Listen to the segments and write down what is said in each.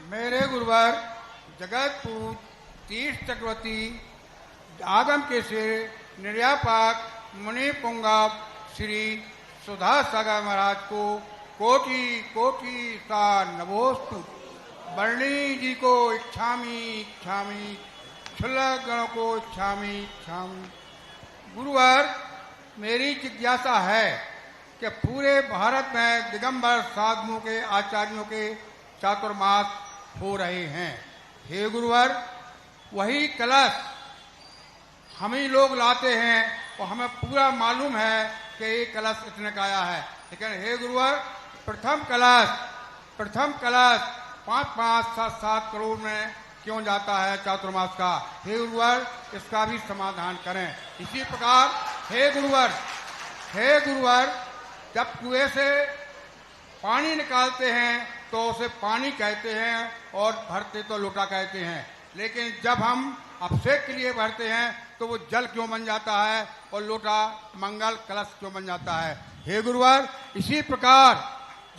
मेरे गुरुवर जगतपुर तीर्थ चक्रवर्ती आगम के से निर्यापाक मुनि पुंगाव श्री सुधा सागर महाराज को कोटि कोटि सा नमोस्तु। वर्णी जी को इच्छामी इच्छामी, क्षुल्लक गणों को इच्छामी इच्छामी। गुरुवर, मेरी जिज्ञासा है कि पूरे भारत में दिगंबर साधुओं के आचार्यों के चातुर्मास हो रहे हैं। हे गुरुवर, वही कलश हम ही लोग लाते हैं और हमें पूरा मालूम है कि ये कलश इतने का आया है, लेकिन हे गुरुवर, प्रथम कलश 5-5, 7-7 करोड़ में क्यों जाता है चातुर्मास का? हे गुरुवर, इसका भी समाधान करें। इसी प्रकार हे गुरुवर, जब कुएं से पानी निकालते हैं तो उसे पानी कहते हैं और भरते तो लोटा कहते हैं, लेकिन जब हम अभिषेक के लिए भरते हैं तो वो जल क्यों बन जाता है और लोटा मंगल कलश क्यों बन जाता है? हे गुरुवर, इसी प्रकार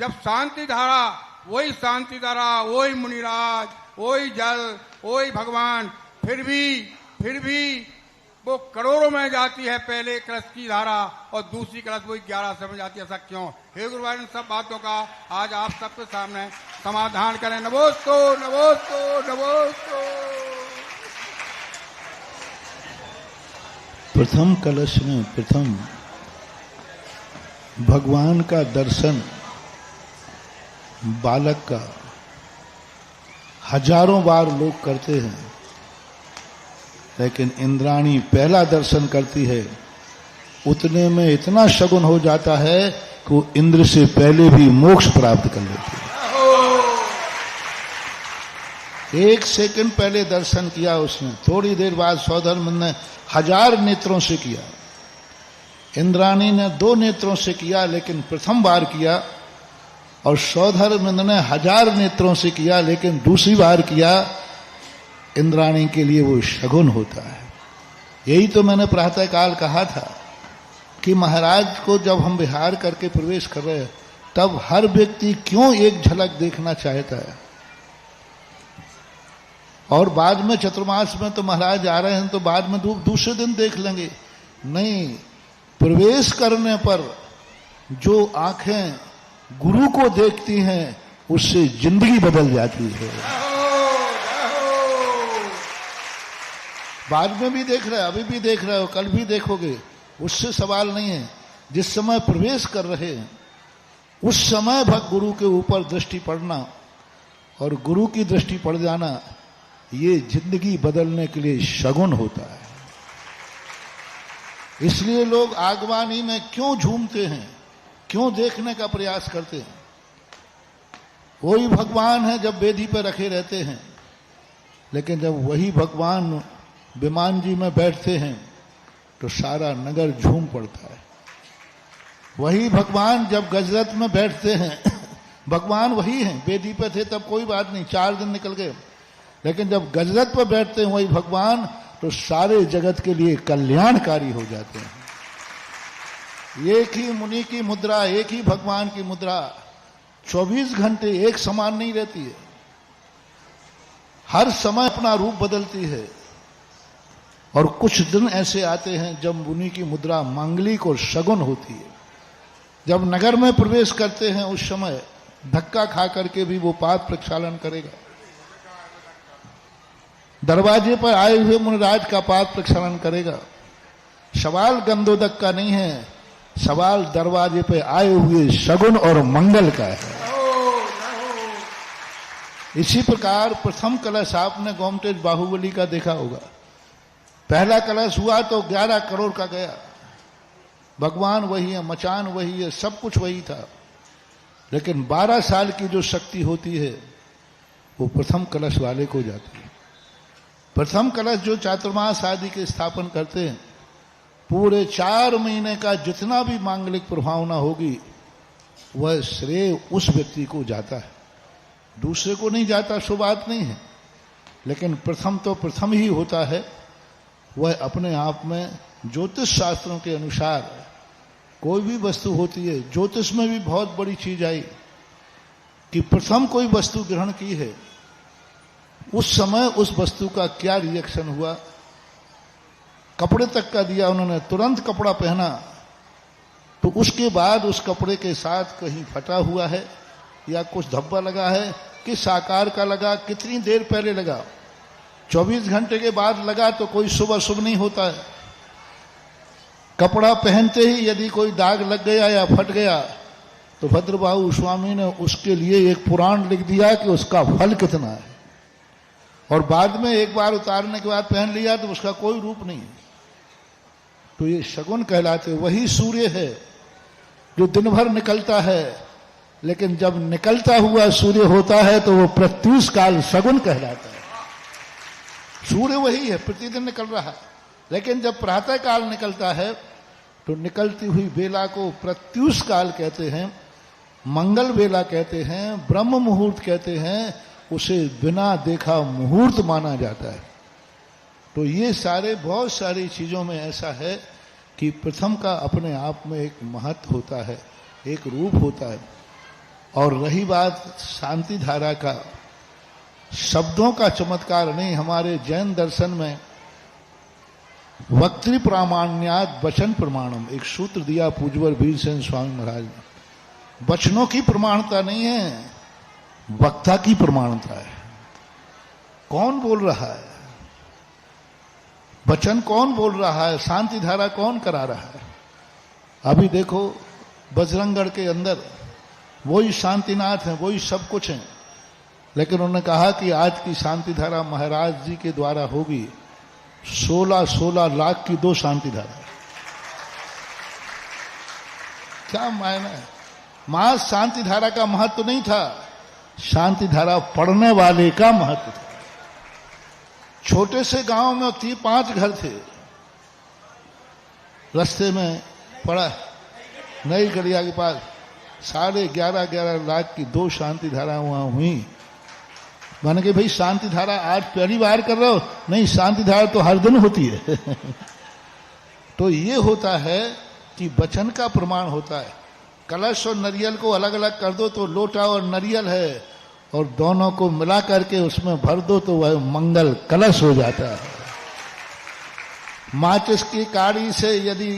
जब शांति धारा, वही शांति धारा, वही मुनिराज, वही जल, वही भगवान, फिर भी वो करोड़ों में जाती है पहले कलश की धारा और दूसरी कलश वही 1100 में जाती है, ऐसा क्यों? हे गुरुवार, इन सब बातों का आज आप सबके सामने समाधान करें। नमोस्तु नमोस्तु नमोस्तु। प्रथम कलश में प्रथम भगवान का दर्शन बालक का हजारों बार लोग करते हैं, लेकिन इंद्राणी पहला दर्शन करती है, उतने में इतना शगुन हो जाता है कि वो इंद्र से पहले भी मोक्ष प्राप्त कर लेती है। 1 सेकंड पहले दर्शन किया उसने, थोड़ी देर बाद सौधर्म ने 1000 नेत्रों से किया, इंद्राणी ने 2 नेत्रों से किया, लेकिन प्रथम बार किया, और सौधर्म ने 1000 नेत्रों से किया, लेकिन दूसरी बार किया। इंद्राणी के लिए वो शगुन होता है। यही तो मैंने प्रातःकाल कहा था कि महाराज को जब हम विहार करके प्रवेश कर रहे हैं तब हर व्यक्ति क्यों एक झलक देखना चाहता है, और बाद में चतुर्मास में तो महाराज आ रहे हैं तो बाद में दूसरे दिन देख लेंगे। नहीं, प्रवेश करने पर जो आंखें गुरु को देखती हैं उससे जिंदगी बदल जाती है। बाद में भी देख रहे हो, अभी भी देख रहे हो, कल भी देखोगे, उससे सवाल नहीं है। जिस समय प्रवेश कर रहे हैं उस समय भक्त गुरु के ऊपर दृष्टि पड़ना और गुरु की दृष्टि पड़ जाना, ये जिंदगी बदलने के लिए शगुन होता है। इसलिए लोग आगवानी में क्यों झूमते हैं, क्यों देखने का प्रयास करते हैं? वही भगवान है जब वेदी पर रखे रहते हैं, लेकिन जब वही भगवान विमान जी में बैठते हैं तो सारा नगर झूम पड़ता है। वही भगवान जब गजरत में बैठते हैं भगवान वही हैं, वेदी पे थे तब कोई बात नहीं, 4 दिन निकल गए, लेकिन जब गजरत पर बैठते हैं वही भगवान तो सारे जगत के लिए कल्याणकारी हो जाते हैं। एक ही मुनि की मुद्रा, एक ही भगवान की मुद्रा 24 घंटे एक समान नहीं रहती है, हर समय अपना रूप बदलती है। और कुछ दिन ऐसे आते हैं जब मुनि की मुद्रा मांगलिक और शगुन होती है। जब नगर में प्रवेश करते हैं उस समय धक्का खा करके भी वो पाद प्रक्षालन करेगा। दरवाजे पर आए हुए मुनिराज का पाद प्रक्षालन करेगा। सवाल गंधोदक का नहीं है, सवाल दरवाजे पे आए हुए शगुन और मंगल का है। इसी प्रकार प्रथम कलश आपने गोमतेज बाहुबली का देखा होगा। पहला कलश हुआ तो 11 करोड़ का गया। भगवान वही है, मचान वही है, सब कुछ वही था, लेकिन 12 साल की जो शक्ति होती है वो प्रथम कलश वाले को जाती है। प्रथम कलश जो चातुर्मास आदि के स्थापन करते हैं, पूरे 4 महीने का जितना भी मांगलिक प्रभावना होगी वह श्रेय उस व्यक्ति को जाता है, दूसरे को नहीं जाता, सो बात नहीं है, लेकिन प्रथम तो प्रथम ही होता है। वह अपने आप में ज्योतिष शास्त्रों के अनुसार कोई भी वस्तु होती है, ज्योतिष में भी बहुत बड़ी चीज आई कि प्रथम कोई वस्तु ग्रहण की है उस समय उस वस्तु का क्या रिएक्शन हुआ। कपड़े तक का दिया उन्होंने, तुरंत कपड़ा पहना, तो उसके बाद उस कपड़े के साथ कहीं फटा हुआ है या कुछ धब्बा लगा है, किस आकार का लगा, कितनी देर पहले लगा। 24 घंटे के बाद लगा तो कोई शुभ नहीं होता है। कपड़ा पहनते ही यदि कोई दाग लग गया या फट गया तो भद्रबाहु स्वामी ने उसके लिए एक पुराण लिख दिया कि उसका फल कितना है, और बाद में एक बार उतारने के बाद पहन लिया तो उसका कोई रूप नहीं। तो ये शगुन कहलाते। वही सूर्य है जो दिन भर निकलता है, लेकिन जब निकलता हुआ सूर्य होता है तो वो प्रत्यूष काल शगुन कहलाता है। सूर्य वही है, प्रतिदिन निकल रहा है, लेकिन जब प्रातः काल निकलता है तो निकलती हुई बेला को प्रत्यूष काल कहते हैं, मंगल बेला कहते हैं, ब्रह्म मुहूर्त कहते हैं, उसे बिना देखा मुहूर्त माना जाता है। तो ये सारे बहुत सारी चीजों में ऐसा है कि प्रथम का अपने आप में एक महत्व होता है, एक रूप होता है। और रही बात शांति धारा का, शब्दों का चमत्कार नहीं, हमारे जैन दर्शन में वक्तृ प्रामाण्यात वचन प्रमाणम एक सूत्र दिया पूज्यवर वीरसेन स्वामी महाराज ने। वचनों की प्रमाणता नहीं है, वक्ता की प्रमाणता है। कौन बोल रहा है, वचन कौन बोल रहा है, शांति धारा कौन करा रहा है। अभी देखो बजरंगगढ़ के अंदर वही शांतिनाथ हैं, वही सब कुछ हैं, लेकिन उन्होंने कहा कि आज की शांति धारा महाराज जी के द्वारा होगी। 16 लाख की 2 शांति धारा। क्या मायना है। मां शांति धारा का महत्व नहीं था, शांति धारा पढ़ने वाले का महत्व था। छोटे से गांव में 5 घर थे, रास्ते में पड़ा नई गढ़िया के पास 11.5 लाख की 2 शांति धारा वहां हुई। माने कि भाई शांति धारा आज पहली बार कर रहे हो, नहीं, शांति धारा तो हर दिन होती है। तो ये होता है कि वचन का प्रमाण होता है। कलश और नारियल को अलग अलग कर दो तो लोटा और नारियल है, और दोनों को मिला करके उसमें भर दो तो वह मंगल कलश हो जाता है। माचिस की काड़ी से यदि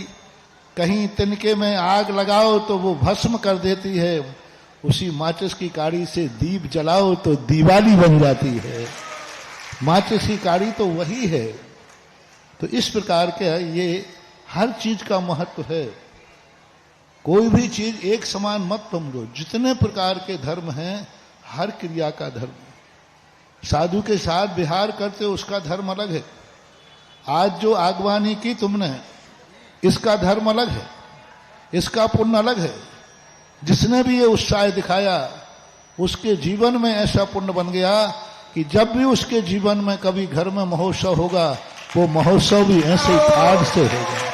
कहीं तिनके में आग लगाओ तो वो भस्म कर देती है, उसी माचिस की काड़ी से दीप जलाओ तो दिवाली बन जाती है। माचिस की काड़ी तो वही है। तो इस प्रकार के ये हर चीज का महत्व है। कोई भी चीज एक समान मत समझो। जितने प्रकार के धर्म हैं, हर क्रिया का धर्म। साधु के साथ विहार करते उसका धर्म अलग है। आज जो आगवानी की तुमने, इसका धर्म अलग है, इसका पुण्य अलग है। जिसने भी ये उत्साह दिखाया उसके जीवन में ऐसा पुण्य बन गया कि जब भी उसके जीवन में कभी घर में महोत्सव होगा, वो महोत्सव भी ऐसे ठाठ से होगा।